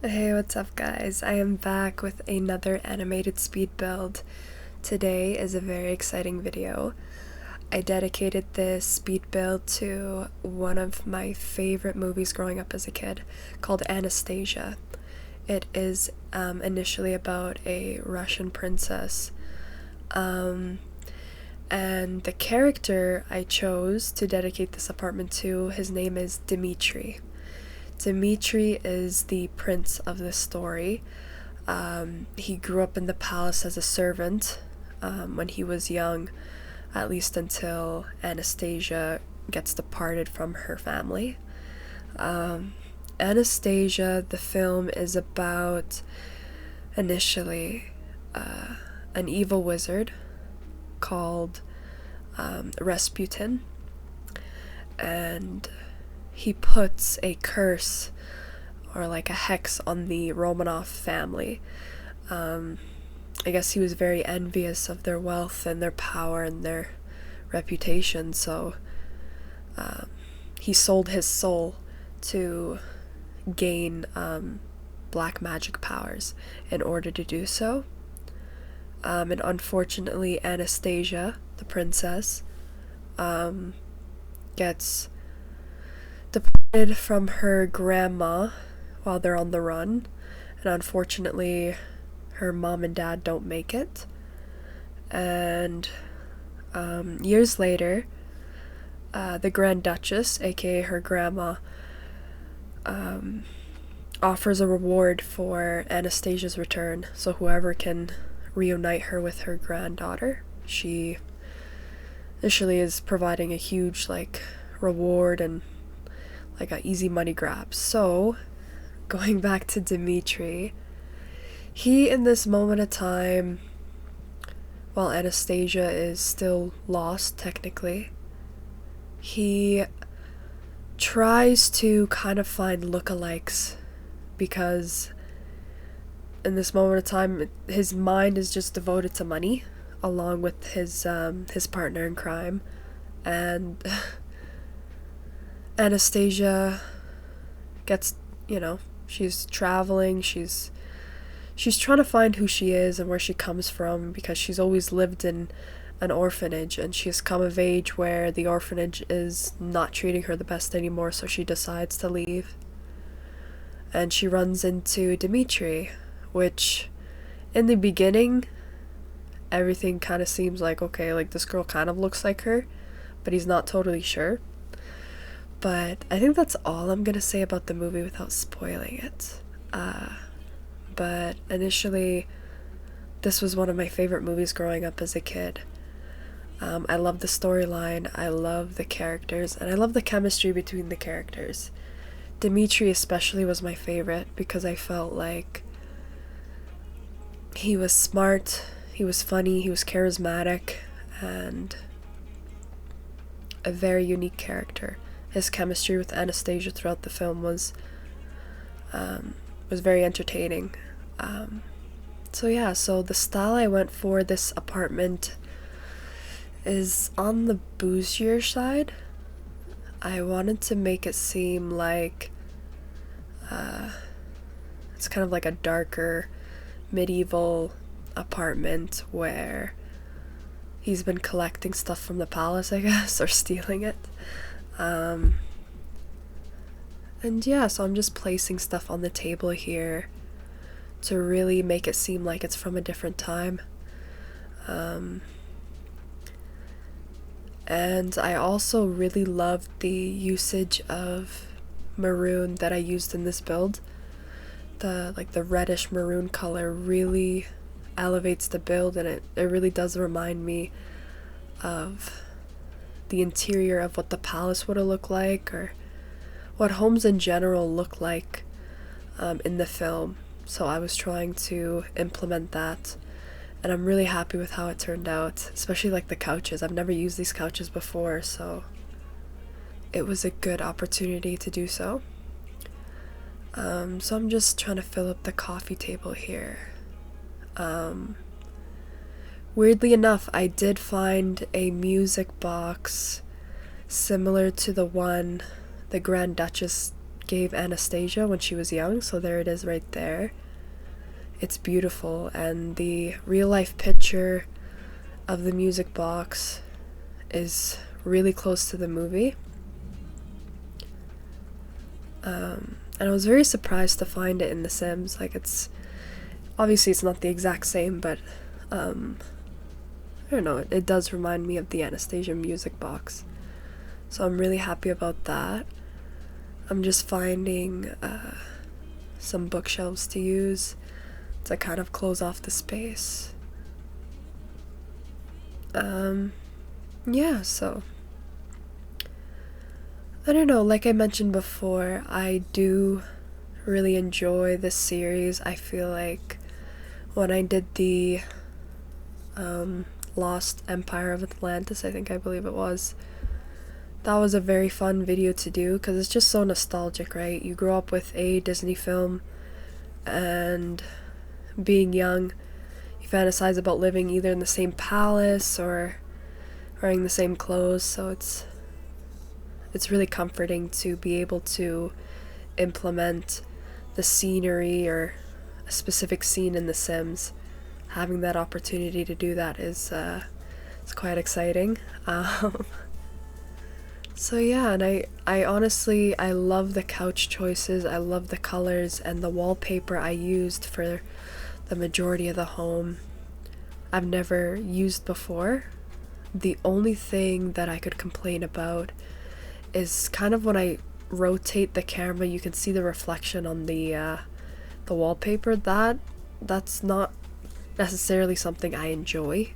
Hey, what's up, guys? I am back with another animated speed build. Today is a very exciting video. I dedicated this speed build to one of my favorite movies growing up as a kid called Anastasia. It is initially about a Russian princess. And the character I chose to dedicate this apartment to, his name is Demetri. Demetri is the prince of this story. He grew up in the palace as a servant when he was young, at least until Anastasia gets departed from her family. Anastasia, the film, is about initially an evil wizard called Rasputin, and he puts a curse or like a hex on the Romanov family. I guess he was very envious of their wealth and their power and their reputation, so he sold his soul to gain black magic powers in order to do so. And unfortunately, Anastasia, the princess, gets departed from her grandma while they're on the run, and unfortunately her mom and dad don't make it. And years later, the Grand Duchess, aka her grandma, offers a reward for Anastasia's return, so whoever can reunite her with her granddaughter. She initially is providing a huge reward and like a easy money grab. So going back to Demetri, he in this moment of time, while Anastasia is still lost technically, he tries to kind of find lookalikes, because in this moment of time his mind is just devoted to money along with his partner in crime. And Anastasia gets, she's traveling, she's trying to find who she is and where she comes from, because she's always lived in an orphanage and she's come of age where the orphanage is not treating her the best anymore, so she decides to leave. And she runs into Demetri, which in the beginning everything kind of seems like, okay, like this girl kind of looks like her, but he's not totally sure. But I think that's all I'm gonna say about the movie without spoiling it. But initially, this was one of my favorite movies growing up as a kid. I love the storyline, I love the characters, and I love the chemistry between the characters. Demetri especially was my favorite because I felt like he was smart, he was funny, he was charismatic, and a very unique character. His chemistry with Anastasia throughout the film was very entertaining. So the style I went for this apartment is on the bougier side. I wanted to make it seem like it's kind of like a darker medieval apartment where he's been collecting stuff from the palace, I guess, or stealing it. And yeah, so I'm just placing stuff on the table here to really make it seem like it's from a different time. And I also really loved the usage of maroon that I used in this build. The reddish maroon color really elevates the build, and it really does remind me of the interior of what the palace would have looked like, or what homes in general look like in the film. So I was trying to implement that, and I'm really happy with how it turned out, especially like the couches. I've never used these couches before, so it was a good opportunity to do so. So I'm just trying to fill up the coffee table here. Weirdly enough, I did find a music box similar to the one the Grand Duchess gave Anastasia when she was young, so there it is right there. It's beautiful, and the real life picture of the music box is really close to the movie. And I was very surprised to find it in The Sims. Like, it's obviously it's not the exact same, but I don't know, it does remind me of the Anastasia music box. So I'm really happy about that. I'm just finding some bookshelves to use to kind of close off the space. Yeah, so I don't know, like I mentioned before, I do really enjoy this series. I feel like when I did the Lost Empire of Atlantis, I believe it was, that was a very fun video to do because it's just so nostalgic, right? You grow up with a Disney film, and being young, you fantasize about living either in the same palace or wearing the same clothes, so it's really comforting to be able to implement the scenery or a specific scene in The Sims. Having that opportunity to do that is it's quite exciting. So yeah, and I honestly, I love the couch choices, I love the colors, and the wallpaper I used for the majority of the home I've never used before. The only thing that I could complain about is kind of when I rotate the camera, you can see the reflection on the wallpaper. That's not necessarily something I enjoy.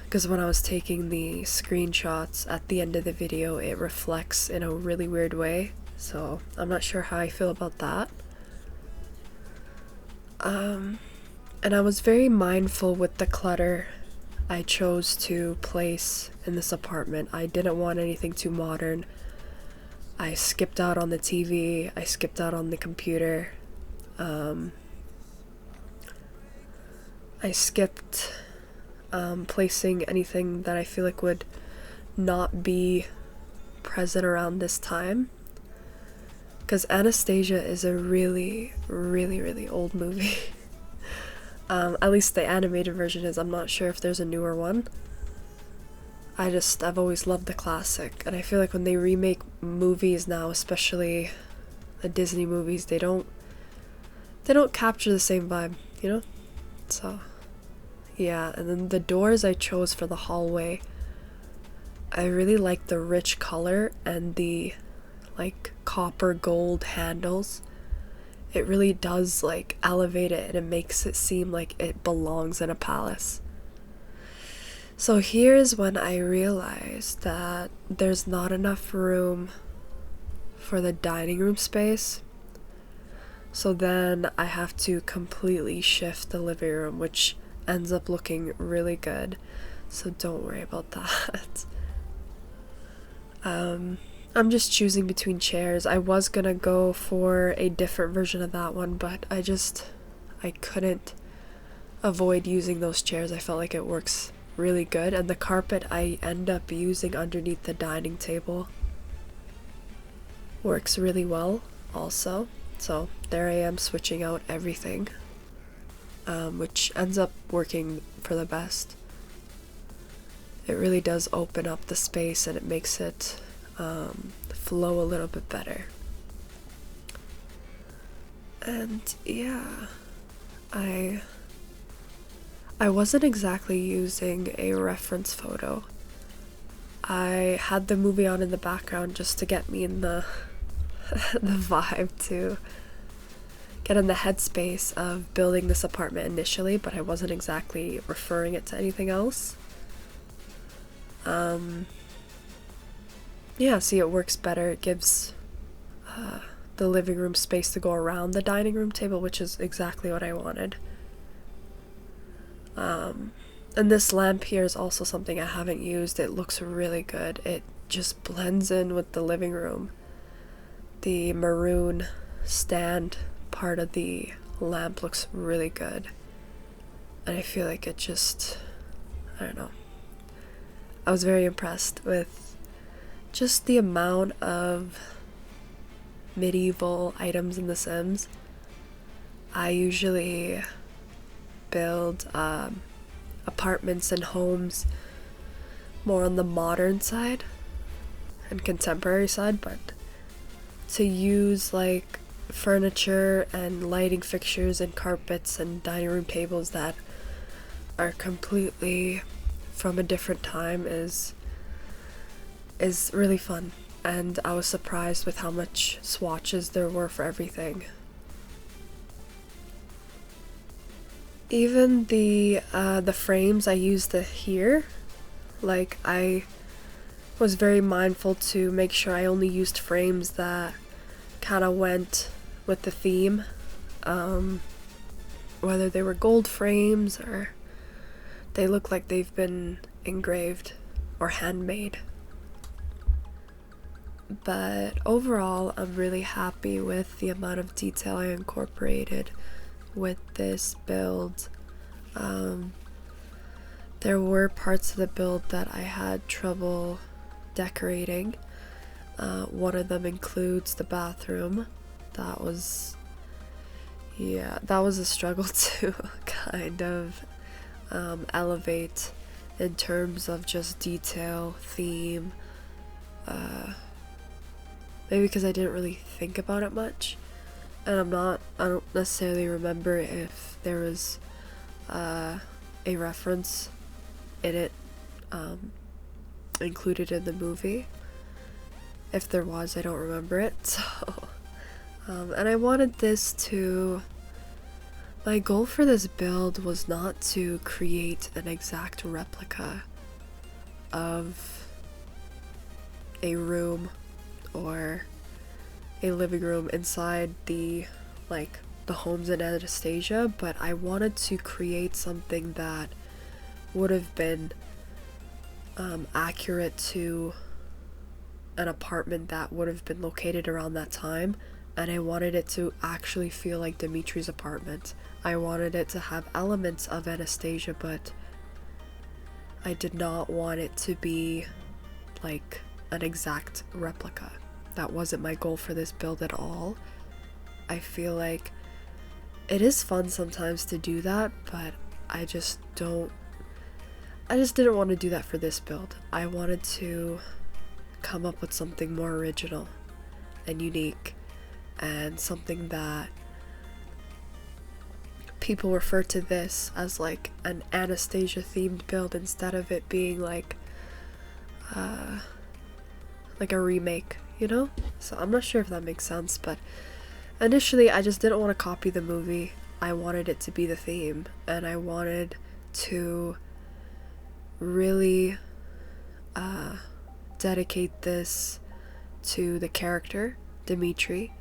Because when I was taking the screenshots at the end of the video, it reflects in a really weird way. So I'm not sure how I feel about that. And I was very mindful with the clutter I chose to place in this apartment. I didn't want anything too modern. I skipped out on the TV, I skipped out on the computer. I skipped placing anything that I feel like would not be present around this time. Because Anastasia is a really, really, really old movie. At least the animated version is. I'm not sure if there's a newer one. I've always loved the classic, and I feel like when they remake movies now, especially the Disney movies, they don't capture the same vibe, you know? So yeah, and then the doors I chose for the hallway, I really like the rich color and the like copper gold handles. It really does like elevate it, and it makes it seem like it belongs in a palace. So here's when I realized that there's not enough room for the dining room space. So then I have to completely shift the living room, which ends up looking really good. So don't worry about that. I'm just choosing between chairs. I was gonna go for a different version of that one, but I couldn't avoid using those chairs. I felt like it works really good, and the carpet I end up using underneath the dining table works really well also. So there I am switching out everything, which ends up working for the best. It really does open up the space, and it makes it flow a little bit better. And yeah, I wasn't exactly using a reference photo. I had the movie on in the background just to get me in the the vibe, to get in the headspace of building this apartment initially, but I wasn't exactly referring it to anything else. Yeah, see, it works better. It gives the living room space to go around the dining room table, which is exactly what I wanted. And this lamp here is also something I haven't used. It looks really good. It just blends in with the living room. The maroon stand part of the lamp looks really good. And I feel like it just, I don't know. I was very impressed with just the amount of medieval items in The Sims. I usually build apartments and homes more on the modern side and contemporary side, but to use like furniture and lighting fixtures and carpets and dining room tables that are completely from a different time is really fun. And I was surprised with how much swatches there were for everything. Even the frames I used here, like I was very mindful to make sure I only used frames that kind of went with the theme, whether they were gold frames or they look like they've been engraved or handmade. But overall, I'm really happy with the amount of detail I incorporated with this build. There were parts of the build that I had trouble decorating. One of them includes the bathroom. That was a struggle to kind of elevate in terms of just detail, theme, maybe because I didn't really think about it much, and I don't necessarily remember if there was a reference in it included in the movie. If there was, I don't remember it. So and I wanted my goal for this build was not to create an exact replica of a room or a living room inside the homes in Anastasia, but I wanted to create something that would have been accurate to an apartment that would have been located around that time, and I wanted it to actually feel like Demetri's apartment. I wanted it to have elements of Anastasia, but I did not want it to be like an exact replica. That wasn't my goal for this build at all. I feel like it is fun sometimes to do that, but I just didn't want to do that for this build. I wanted to come up with something more original and unique, and something that people refer to this as like an Anastasia themed build instead of it being like a remake, you know? So I'm not sure if that makes sense, but initially I just didn't want to copy the movie. I wanted it to be the theme, and I wanted to really dedicate this to the character, Demetri,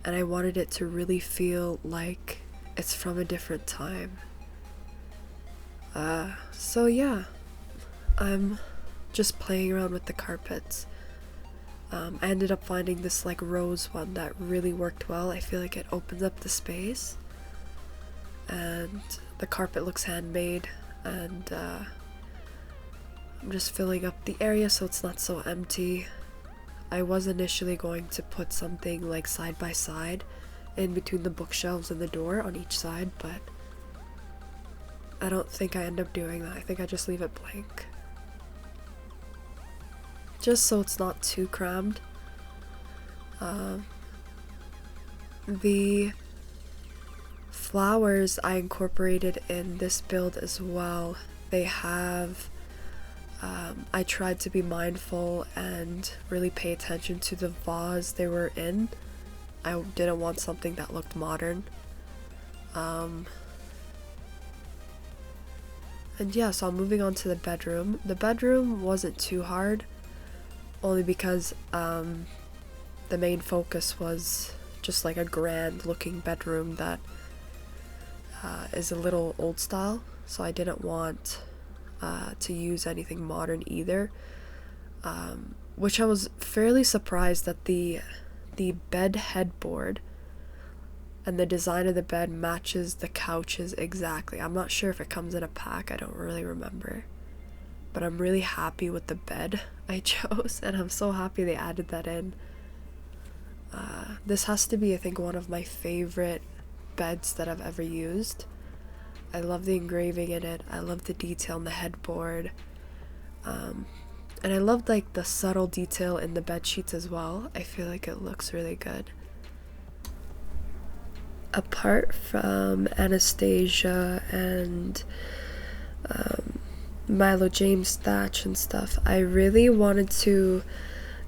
and I wanted it to really feel like it's from a different time. So yeah, I'm just playing around with the carpets. I ended up finding this like rose one that really worked well. I feel like it opens up the space, and the carpet looks handmade, and I'm just filling up the area so it's not so empty. I was initially going to put something like side by side in between the bookshelves and the door on each side, but I don't think I end up doing that. I think I just leave it blank, just so it's not too crammed. The flowers I incorporated in this build as well. They have I tried to be mindful and really pay attention to the vase they were in. I didn't want something that looked modern. And yeah, so I'm moving on to the bedroom. The bedroom wasn't too hard, only because the main focus was just like a grand looking bedroom that is a little old style, so I didn't want to use anything modern either, which I was fairly surprised that the bed headboard and the design of the bed matches the couches exactly. I'm not sure if it comes in a pack, I don't really remember, but I'm really happy with the bed I chose, and I'm so happy they added that in. This has to be, I think, one of my favorite beds that I've ever used. I love the engraving in it. I love the detail in the headboard. And I love like the subtle detail in the bed sheets as well. I feel like it looks really good. Apart from Anastasia and Milo, James, Thatch, and stuff, I really wanted to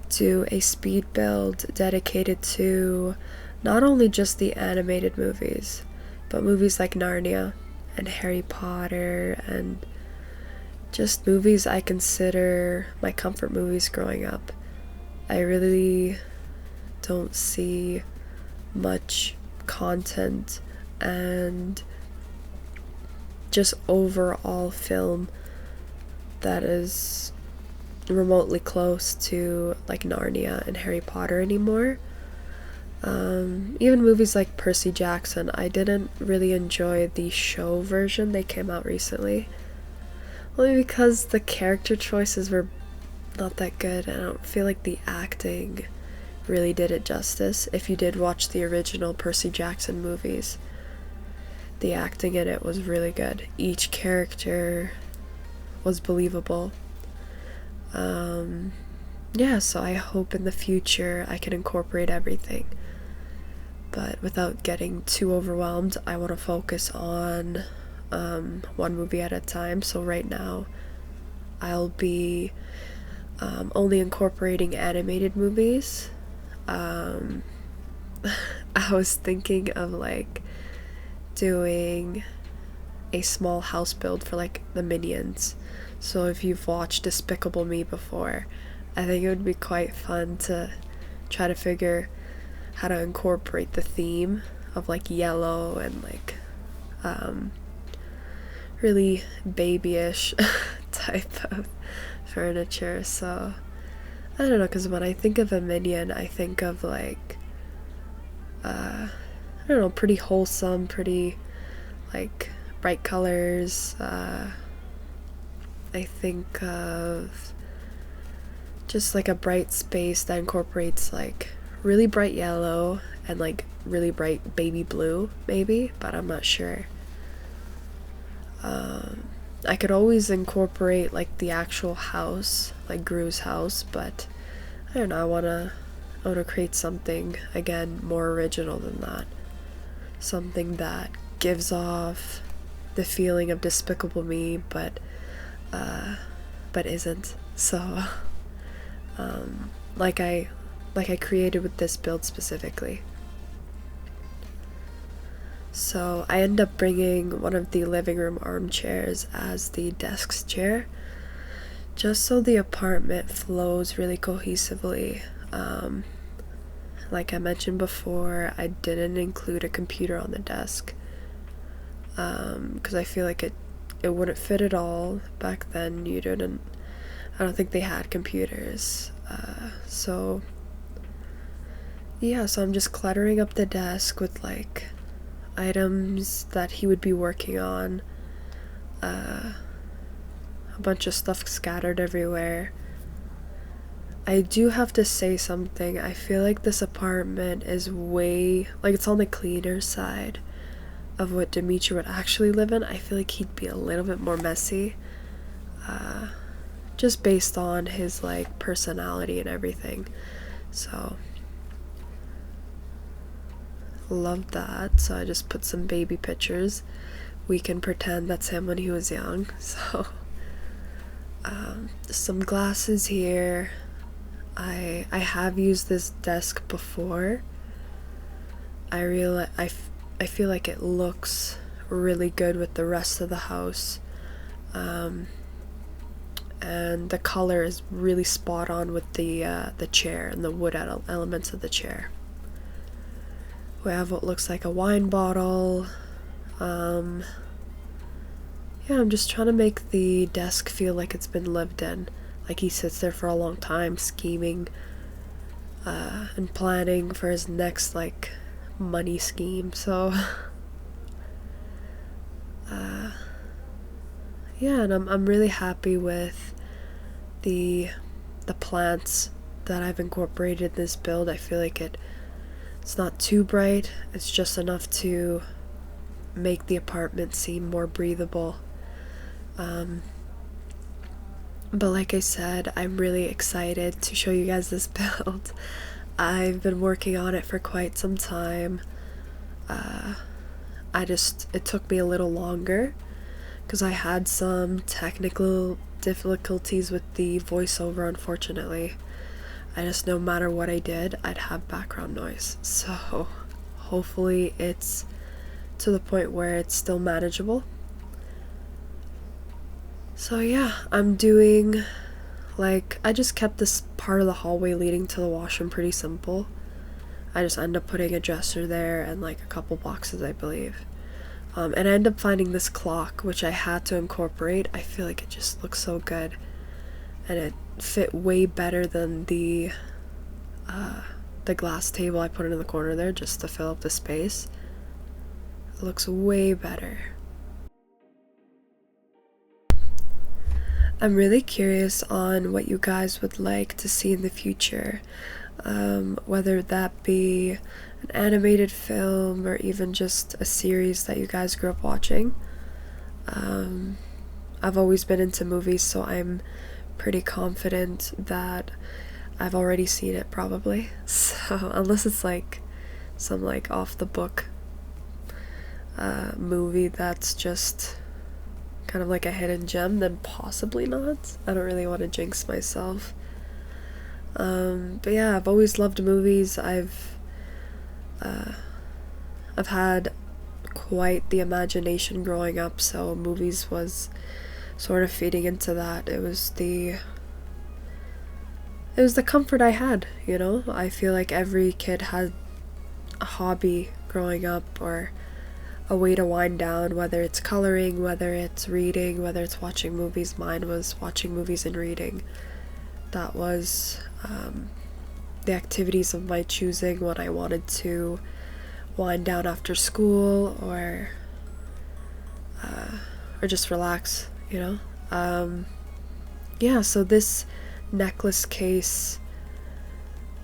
do a speed build dedicated to not only just the animated movies, but movies like Narnia and Harry Potter and just movies I consider my comfort movies growing up. I really don't see much content and just overall film that is remotely close to like Narnia and Harry Potter anymore. Even movies like Percy Jackson, I didn't really enjoy the show version they came out recently. Only because the character choices were not that good. I don't feel like the acting really did it justice. If you did watch the original Percy Jackson movies, the acting in it was really good. Each character was believable. Yeah, so I hope in the future I can incorporate everything. But without getting too overwhelmed, I want to focus on one movie at a time. So right now, I'll be only incorporating animated movies. I was thinking of like doing a small house build for like the Minions. So if you've watched Despicable Me before, I think it would be quite fun to try to figure how to incorporate the theme of like yellow and like really babyish type of furniture. So I don't know, because when I think of a Minion, I think of like I don't know, pretty wholesome, pretty like bright colors. I think of just like a bright space that incorporates like really bright yellow and like really bright baby blue, maybe, but I'm not sure. I could always incorporate like the actual house, like Gru's house, but I don't know, I wanna create something again more original than that. Something that gives off the feeling of Despicable Me, but isn't. So like I created with this build specifically. So I end up bringing one of the living room armchairs as the desk chair, just so the apartment flows really cohesively. Like I mentioned before, I didn't include a computer on the desk because I feel like it wouldn't fit at all. Back then I don't think they had computers. So I'm just cluttering up the desk with like items that he would be working on, a bunch of stuff scattered everywhere. I do have to say something. I feel like this apartment is way, like, it's on the cleaner side of what Demetri would actually live in. I feel like he'd be a little bit more messy, just based on his like personality and everything. So love that. So I just put some baby pictures. We can pretend that's him when he was young. So some glasses here. I have used this desk before. I feel like it looks really good with the rest of the house, and the color is really spot on with the chair and the wood elements of the chair. We have what looks like a wine bottle. I'm just trying to make the desk feel like it's been lived in, like he sits there for a long time scheming and planning for his next like money scheme. So and I'm really happy with the plants that I've incorporated in this build. I feel like it It's not too bright, it's just enough to make the apartment seem more breathable. But like I said, I'm really excited to show you guys this build. I've been working on it for quite some time. It took me a little longer because I had some technical difficulties with the voiceover, unfortunately. I just, no matter what I did, I'd have background noise. So hopefully it's to the point where it's still manageable. So yeah, I'm doing, like, I just kept this part of the hallway leading to the washroom pretty simple. I just end up putting a dresser there and like a couple boxes, I believe. And I end up finding this clock, which I had to incorporate. I feel like it just looks so good. And it fit way better than the glass table I put in the corner there just to fill up the space. It looks way better. I'm really curious on what you guys would like to see in the future, whether that be an animated film or even just a series that you guys grew up watching. I've always been into movies, so I'm pretty confident that I've already seen it probably. So unless it's like some like off the book movie that's just kind of like a hidden gem, then possibly not. I don't really want to jinx myself. But yeah, I've always loved movies. I've had quite the imagination growing up, so movies was sort of feeding into that. It was the comfort I had, you know? I feel like every kid had a hobby growing up, or a way to wind down, whether it's coloring, whether it's reading, whether it's watching movies. Mine was watching movies and reading. That was the activities of my choosing when I wanted to wind down after school, or just relax, you know? Yeah, so this necklace case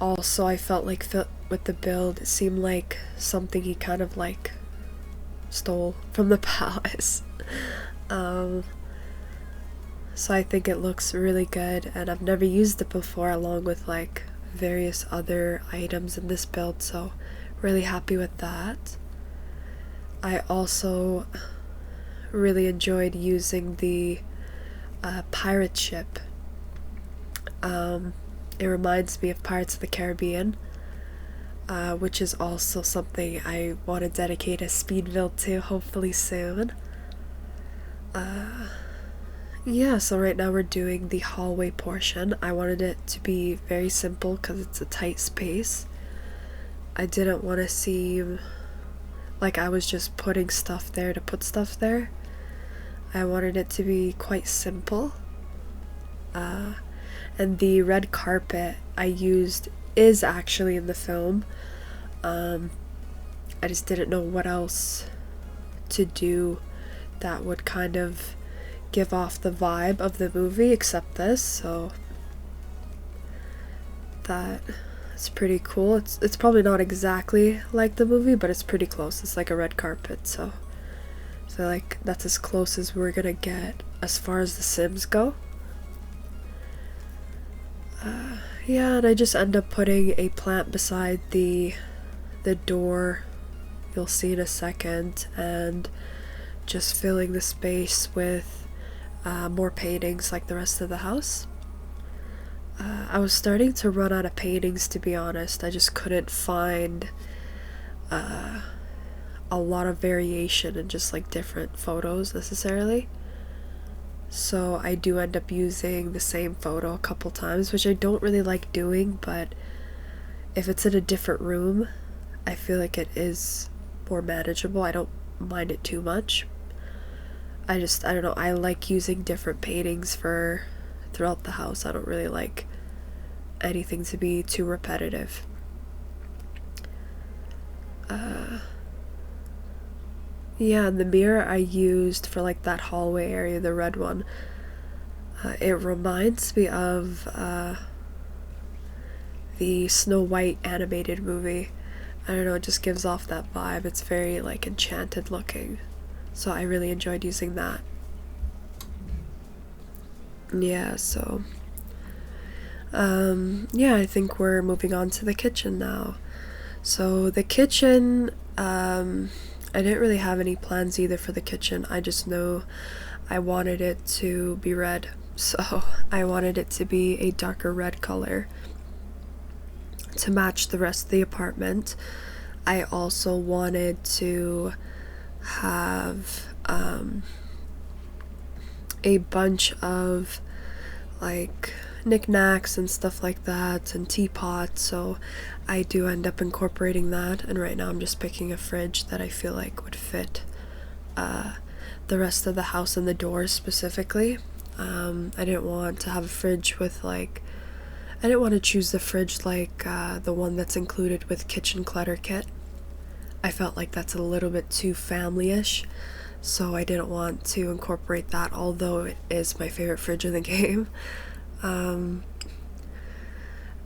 also, I felt like fit with the build. It seemed like something he kind of like stole from the palace. So I think it looks really good, and I've never used it before along with like various other items in this build, so really happy with that. I also really enjoyed using the pirate ship. It reminds me of Pirates of the Caribbean, which is also something I want to dedicate a speed build to, hopefully soon. Yeah, so right now we're doing the hallway portion. I wanted it to be very simple because it's a tight space. I didn't want to seem like I was just putting stuff there to put stuff there. I wanted it to be quite simple. And the red carpet I used is actually in the film. I just didn't know what else to do that would kind of give off the vibe of the movie except this, so that's pretty cool. It's probably not exactly like the movie, but it's pretty close. It's like a red carpet, so like that's as close as we're gonna get as far as the Sims go. Yeah, and I just end up putting a plant beside the door, you'll see in a second, and just filling the space with more paintings like the rest of the house. I was starting to run out of paintings, to be honest. I just couldn't find a lot of variation in just like different photos necessarily. So I do end up using the same photo a couple times, which I don't really like doing, but if it's in a different room, I feel like it is more manageable. I don't mind it too much. I don't know, I like using different paintings throughout the house. I don't really like anything to be too repetitive. Yeah, and the mirror I used for like that hallway area, the red one, it reminds me of the Snow White animated movie. I don't know, it just gives off that vibe. It's very like enchanted looking. So I really enjoyed using that. Yeah, so yeah, I think we're moving on to the kitchen now. So the kitchen, I didn't really have any plans either for the kitchen. I just know I wanted it to be red. So I wanted it to be a darker red color to match the rest of the apartment. I also wanted to have a bunch of like knickknacks and stuff like that and teapots, so I do end up incorporating that. And right now I'm just picking a fridge that I feel like would fit the rest of the house and the doors specifically. I didn't want to have a fridge with like, I didn't want to choose the fridge like the one that's included with kitchen clutter kit. I felt like that's a little bit too family-ish, so I didn't want to incorporate that, although it is my favorite fridge in the game. I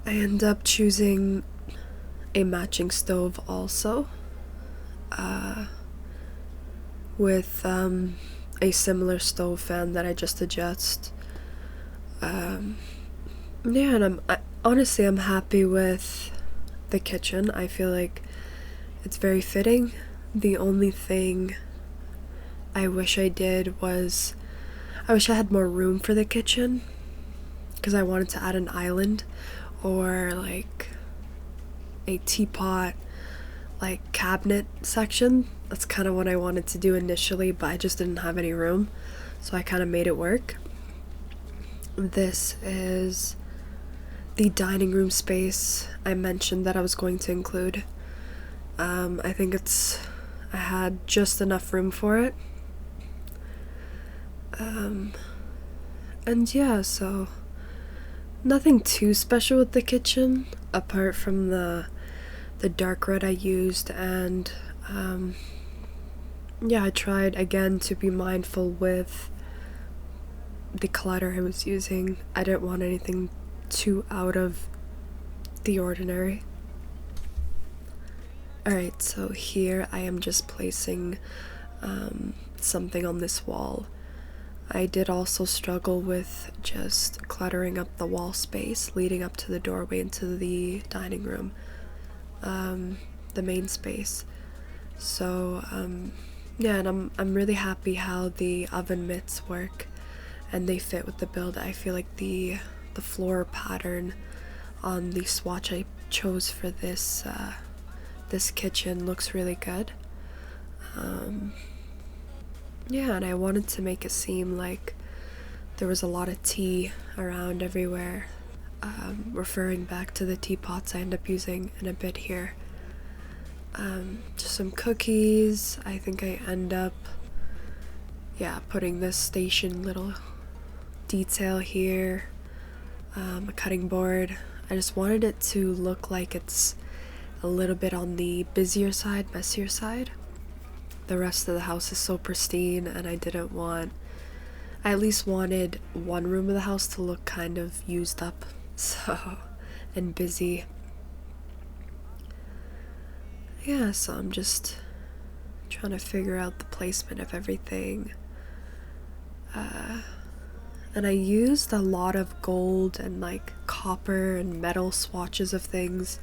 end up choosing a matching stove also, with a similar stove fan that I just adjust. Yeah, and honestly, I'm happy with the kitchen. I feel like it's very fitting. The only thing I wish I did was, I wish I had more room for the kitchen, because I wanted to add an island or like a teapot like cabinet section. That's kind of what I wanted to do initially, but I just didn't have any room, so I kind of made it work. This is the dining room space I mentioned that I was going to include. I think I had just enough room for it. And yeah, so nothing too special with the kitchen apart from the dark red I used, and yeah, I tried again to be mindful with the clutter I was using. I didn't want anything too out of the ordinary. Alright, so here I am just placing something on this wall. I did also struggle with just cluttering up the wall space leading up to the doorway into the dining room, the main space. So yeah, and I'm really happy how the oven mitts work and they fit with the build. I feel like the floor pattern on the swatch I chose for this this kitchen looks really good. Yeah, and I wanted to make it seem like there was a lot of tea around everywhere, referring back to the teapots I end up using in a bit here. Just some cookies. I think I end up, yeah, putting this station little detail here, a cutting board. I just wanted it to look like it's a little bit on the busier side, messier side. The rest of the house is so pristine, and I at least wanted one room of the house to look kind of used up, and busy. Yeah, so I'm just trying to figure out the placement of everything. And I used a lot of gold and like copper and metal swatches of things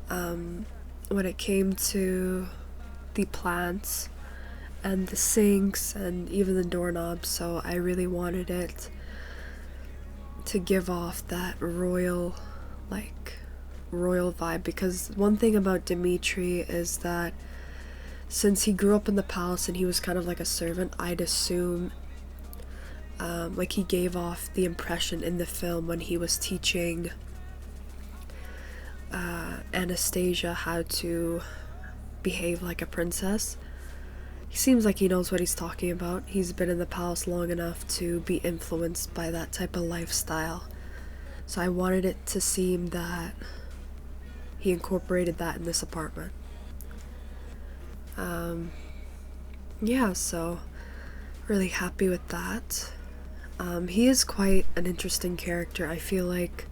when it came to the plants and the sinks and even the doorknobs, so I really wanted it to give off that royal vibe, because one thing about Demetri is that since he grew up in the palace and he was kind of like a servant, I'd assume like he gave off the impression in the film when he was teaching Anastasia how to behave like a princess. He seems like he knows what he's talking about. He's been in the palace long enough to be influenced by that type of lifestyle. So I wanted it to seem that he incorporated that in this apartment. Yeah, so really happy with that. He is quite an interesting character. I feel like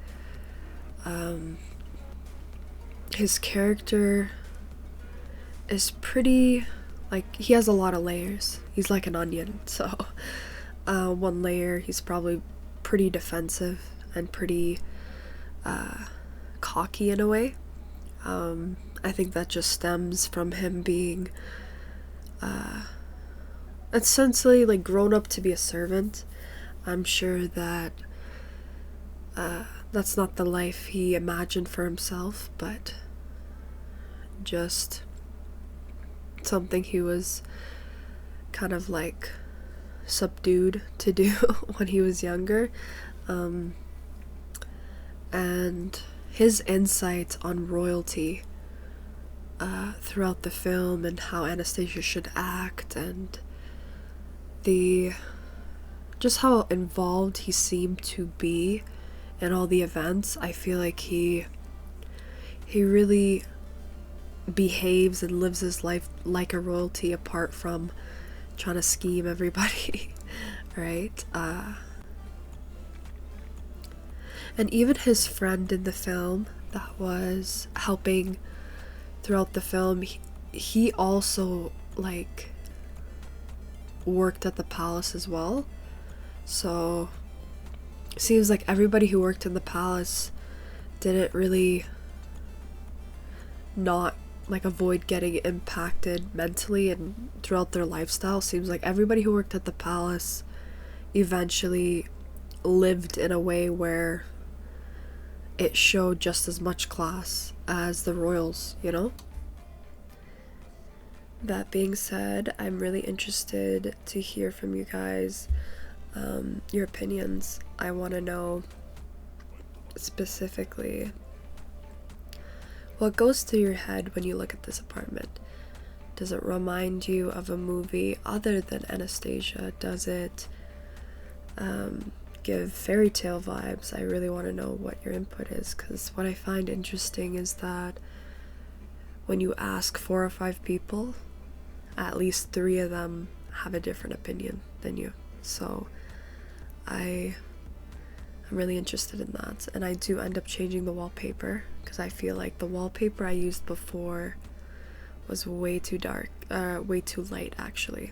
his character is pretty, like, he has a lot of layers. He's like an onion. So one layer, he's probably pretty defensive and pretty cocky in a way. I think that just stems from him being essentially like grown up to be a servant. I'm sure that that's not the life he imagined for himself, but just something he was kind of like subdued to do when he was younger. And his insights on royalty throughout the film, and how Anastasia should act, and just how involved he seemed to be in all the events. I feel like he really behaves and lives his life like a royalty, apart from trying to scheme everybody. Right? And even his friend in the film that was helping throughout the film, he also like worked at the palace as well. So it seems like everybody who worked in the palace didn't really not like avoid getting impacted mentally and throughout their lifestyle. Seems like everybody who worked at the palace eventually lived in a way where it showed just as much class as the royals, you know? That being said, I'm really interested to hear from you guys, your opinions. I want to know specifically what goes through your head when you look at this apartment. Does it remind you of a movie other than Anastasia? Does it give fairy tale vibes? I really want to know what your input is, because what I find interesting is that when you ask 4 or 5 people, at least 3 of them have a different opinion than you. So I'm really interested in that, and I do end up changing the wallpaper because I feel like the wallpaper I used before was way too dark, way too light actually.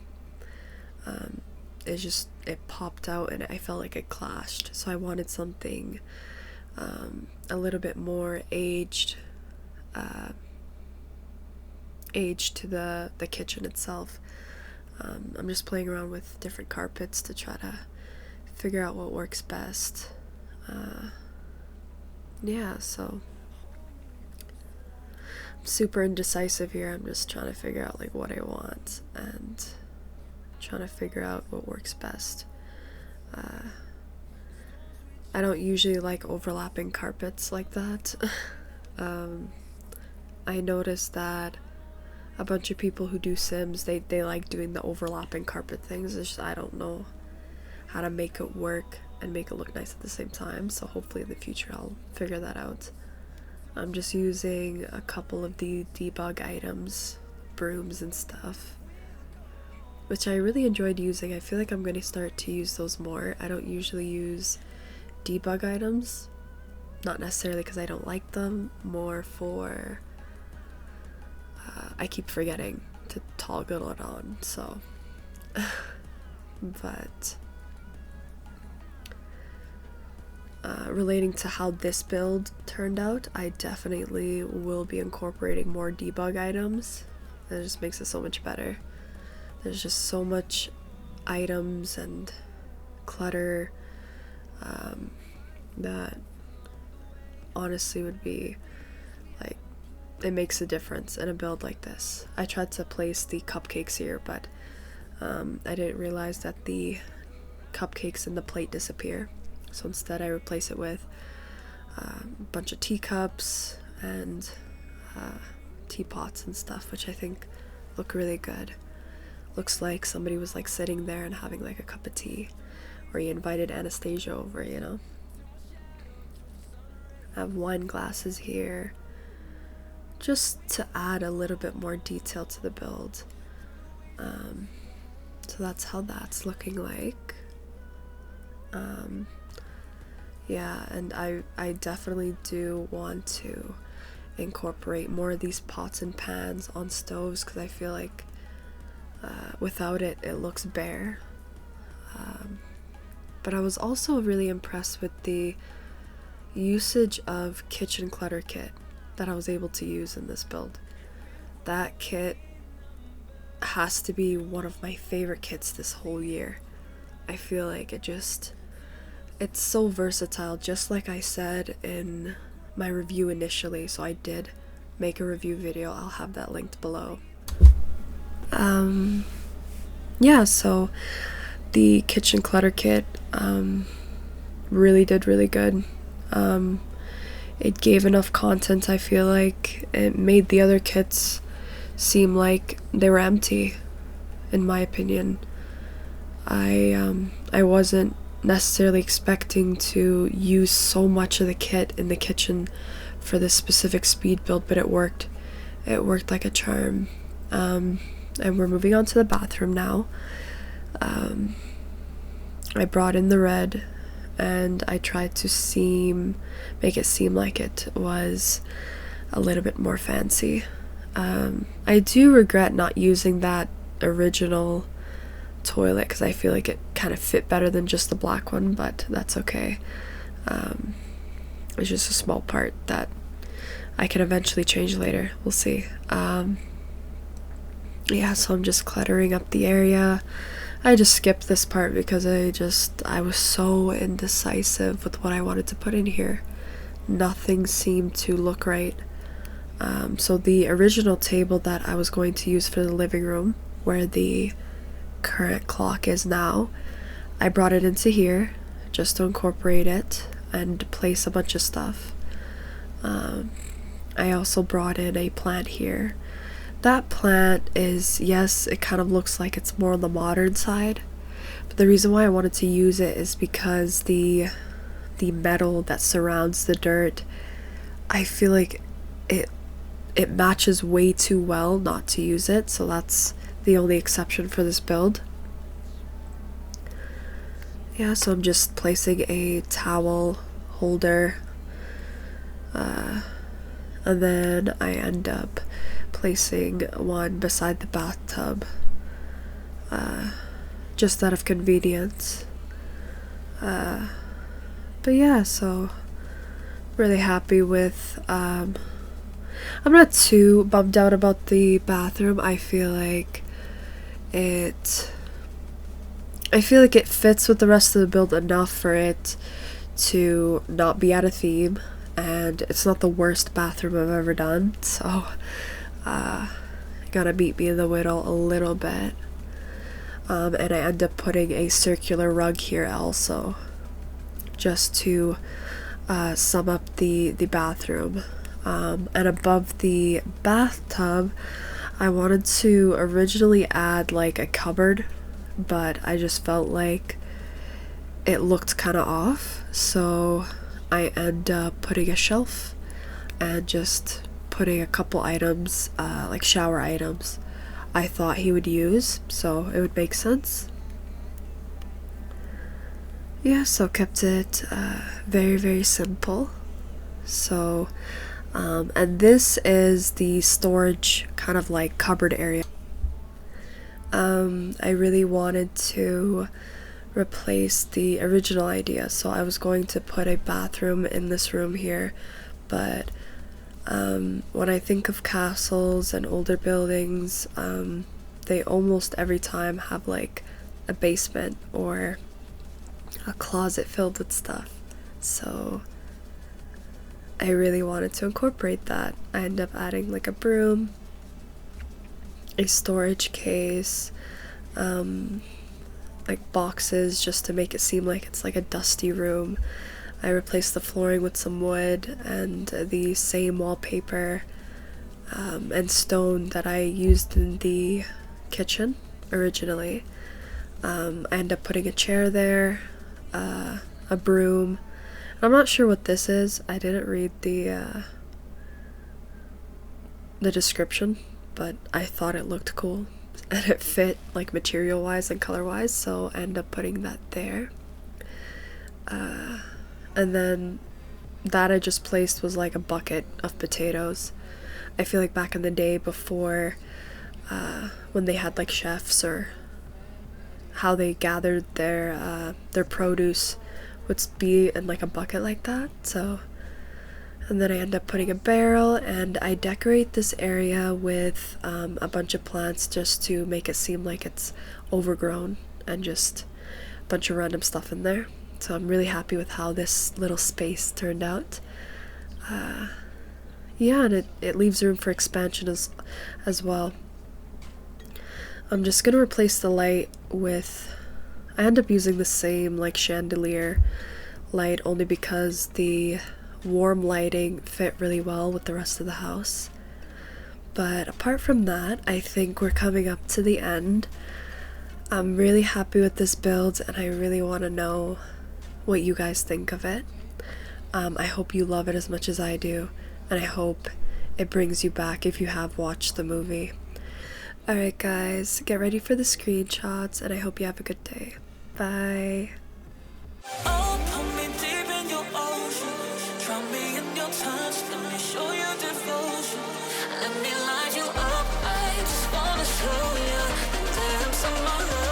It popped out and I felt like it clashed, so I wanted something a little bit more aged to the kitchen itself. I'm just playing around with different carpets to try to figure out what works best. Yeah, so I'm super indecisive here. I'm just trying to figure out like what I want and trying to figure out what works best. I don't usually like overlapping carpets like that. I noticed that a bunch of people who do Sims, they like doing the overlapping carpet things. It's just, I don't know how to make it work and make it look nice at the same time, so hopefully in the future I'll figure that out. I'm just using a couple of the debug items, brooms and stuff, which I really enjoyed using. I feel like I'm going to start to use those more. I don't usually use debug items, not necessarily because I don't like them, more for I keep forgetting to toggle it on, so but relating to how this build turned out, I definitely will be incorporating more debug items. It just makes it so much better. There's just so much items and clutter that honestly would be like, it makes a difference in a build like this. I tried to place the cupcakes here, but I didn't realize that the cupcakes in the plate disappear. So instead I replace it with a bunch of teacups and teapots and stuff, which I think look really good. Looks like somebody was like sitting there and having like a cup of tea, or you invited Anastasia over, you know. I have wine glasses here just to add a little bit more detail to the build. So that's how that's looking like. Yeah, and I definitely do want to incorporate more of these pots and pans on stoves, because I feel like without it, it looks bare. But I was also really impressed with the usage of kitchen clutter kit that I was able to use in this build. That kit has to be one of my favorite kits this whole year. I feel like it's so versatile, just like I said in my review initially. So I did make a review video, I'll have that linked below. Yeah, so the kitchen clutter kit really did really good. It gave enough content, I feel like. It made the other kits seem like they were empty, in my opinion. I wasn't necessarily expecting to use so much of the kit in the kitchen for this specific speed build, but it worked. It worked like a charm. And we're moving on to the bathroom now. I brought in the red, and I tried to make it seem like it was a little bit more fancy. I do regret not using that original toilet, because I feel like it kind of fit better than just the black one, but that's okay. It's just a small part that I can eventually change later. We'll see. Yeah, so I'm just cluttering up the area. I just skipped this part because I was so indecisive with what I wanted to put in here. Nothing seemed to look right. So the original table that I was going to use for the living room, where the current clock is now, I brought it into here just to incorporate it and place a bunch of stuff. I also brought in a plant here. That plant is, yes, it kind of looks like it's more on the modern side, but the reason why I wanted to use it is because the metal that surrounds the dirt, I feel like it matches way too well not to use it, so that's the only exception for this build. Yeah, so I'm just placing a towel holder, and then I end up placing one beside the bathtub, just out of convenience. But yeah, so really happy with, I'm not too bummed out about the bathroom. I feel like it fits with the rest of the build enough for it to not be out of theme, and it's not the worst bathroom I've ever done, so gotta beat me in the middle a little bit. And I end up putting a circular rug here also, just to sum up the bathroom. And above the bathtub, I wanted to originally add like a cupboard, but I just felt like it looked kind of off, so I end up putting a shelf and just putting a couple items, like shower items, I thought he would use, so it would make sense. Yeah, so kept it very, very simple. So, and this is the storage kind of like cupboard area. I really wanted to replace the original idea, so I was going to put a bathroom in this room here, but when I think of castles and older buildings, they almost every time have like a basement or a closet filled with stuff, so I really wanted to incorporate that. I ended up adding like a broom, a storage case, like boxes just to make it seem like it's like a dusty room. I replaced the flooring with some wood and the same wallpaper and stone that I used in the kitchen originally. I ended up putting a chair there, a broom. I'm not sure what this is. I didn't read the description, but I thought it looked cool and it fit like material wise and color wise, so I ended up putting that there. And then that I just placed was like a bucket of potatoes. I feel like back in the day before, when they had like chefs, or how they gathered their produce would be in like a bucket like that. So, and then I end up putting a barrel, and I decorate this area with a bunch of plants just to make it seem like it's overgrown, and just a bunch of random stuff in there. So I'm really happy with how this little space turned out. Yeah, and it leaves room for expansion as well. I'm just gonna replace the light with, I end up using the same like chandelier light only because the warm lighting fit really well with the rest of the house. But apart from that, I think we're coming up to the end. I'm really happy with this build, and I really want to know what you guys think of it. I hope you love it as much as I do, and I hope it brings you back if you have watched the movie. Alright guys, get ready for the screenshots, and I hope you have a good day. Bye! Oh, put me deep in your ocean. Drown me in your touch. Let me show you devotion. Let me light you up. I just wanna show you the depths of my love.